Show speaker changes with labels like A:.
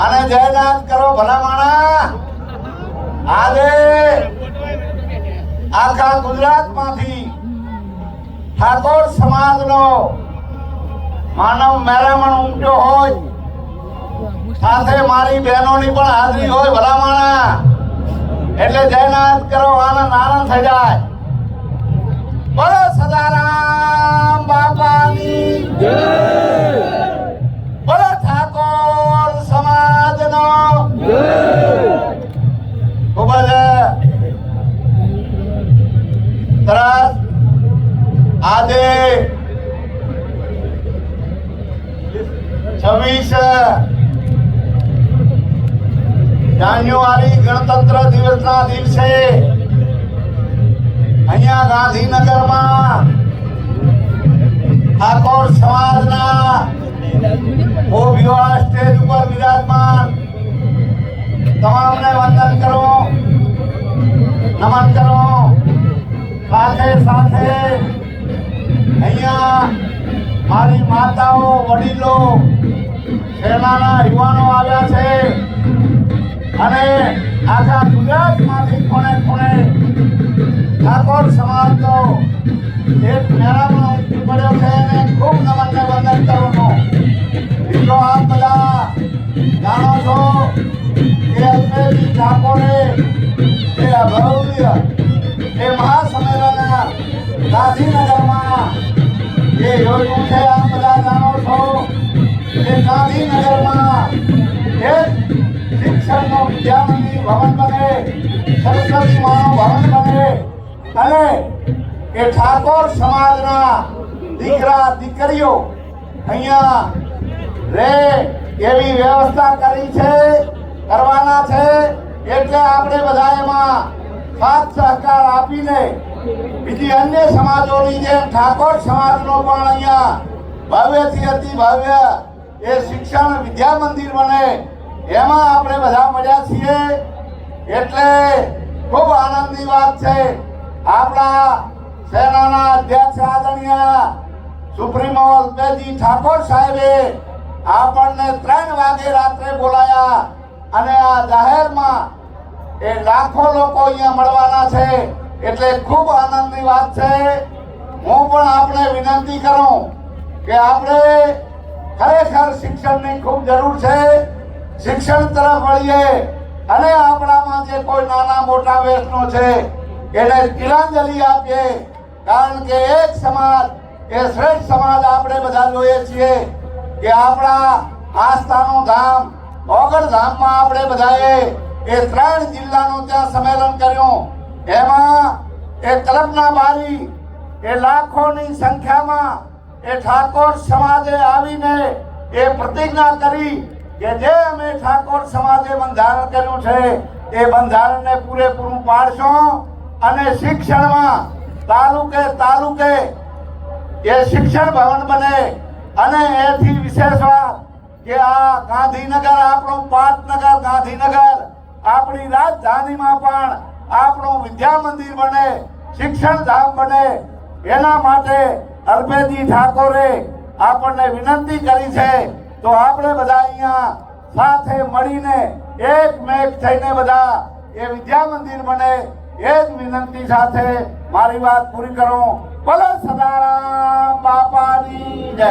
A: અને જયનાથ કરો ભલા માણા. આજે આખા ગુજરાતમાંથી ઠાકોર સમાજનો માનવ મેરામણ ઉમટ્યો હોય, સાથે મારી બહેનોની પણ હાજરી હોય ભલા માણા, એટલે જયનાથ કરો આનંદ આનંદ થઈ જાય. બોલો સદારામ બાપાની જય. બોલો ઠાકોર સમાજનો જય. ખૂબ જ સરસ. આજે 26 જાન્યુઆરી ગણતંત્ર દિવસના દિવસે અહીંયા ગાંધીનગરમાં ઠાકોર સમાજના ભોગીઓ સ્ટેજ ઉપર વિરાજમાન તમામને વંદન કરો, નમન કરો. સાથે સાથે અહીંયા મારી માતાઓ, વડીલો, સેનાના યુવાનો આવ્યા છે અને આખા ગુજરાતમાંથી ખૂણે ખૂણે ઠાકોર સમાજનો એક મેળામાં ઉમટી પડ્યો છે અને ખૂબ નમનને વંદન કરું છું. મિત્રો, આપ બધા જાણો છો કે અલ્પેશજી ઠાકોરે એ અભવ્ય એ મહાસંમેલન ગાંધીનગરમાં જે યોજ્યું છે, આપ બધા જાણો છો કે ગાંધીનગરમાં એક શિક્ષણનો વિદ્યામંદિર ભવન બને, સરસ્વતી માનો ભવન બને અને એ ઠાકોર સમાજના દીકરા દીકરીઓ અહીંયા રે એવી વ્યવસ્થા કરી છે, કરવાના છે. એટલે આપણે બધા એમાં સાથ સહકાર આપીને બીજી અન્ય સમાજોની જેમ ઠાકોર સમાજનો પણ અહીંયા ભવ્યથી અતિ ભવ્ય એ શિક્ષણ વિદ્યા મંદિર બને એમાં આપણે બધા મળ્યા છીએ. એટલે ખૂબ આનંદની વાત છે. આપણા સેનાના અધ્યક્ષ આદરણીય સુપ્રીમો અલ્પેશજી ઠાકોર સાહેબે આપણને 3 વાગે રાત્રે બોલાયા અને આ જાહેરમાં એ લાખો લોકો અહીંયા મળવાના છે. એટલે ખૂબ આનંદની વાત છે. હું પણ આપણે વિનંતી કરું કે આપણે ખરેખર શિક્ષણની ખૂબ જરૂર છે. શિક્ષણ તરફ વળીએ અને આપણામાં જે કોઈ નાના મોટા વ્યસનો છે એને તિલાંજલિ આપીએ. કારણ કે એક સમાજ એ શ્રેષ્ઠ સમાજ આપણે બધા જોઈએ છીએ કે આપણા આસ્થાનું ધામ ઓગણ ધામમાં આપણે બધાએ એ 3 જિલ્લાનું ત્યાં સંમેલન કર્યું. એમાં એ કલ્પના બારી એ લાખોની સંખ્યામાં એ ઠાકોર સમાજે આવીને એ પ્રતિજ્ઞા કરી કે જે અમે ઠાકોર સમાજે બંધારણ કર્યું છે એ બંધારણને પૂરેપૂરું પાડશું અને શિક્ષણમાં તાલુકે તાલુકે એ શિક્ષણ ભવન બને. અને એથી વિશેષ વાત કે આ ગાંધીનગર આપણું પાટનગર ગાંધીનગર આપણી રાજધાનીમાં પણ આપણું વિદ્યા મંદિર બને, શિક્ષણ ધામ બને. એના માટે અલ્પેશજી ઠાકોરે આપણને વિનંતી કરી છે. તો આપણે બધા અહીંયા સાથે મળીને એકમેક થઈને બધા એ વિદ્યા મંદિર બને એ જ વિનંતી સાથે મારી વાત પૂરી કરું. બોલો સદારામ બાપાની જય.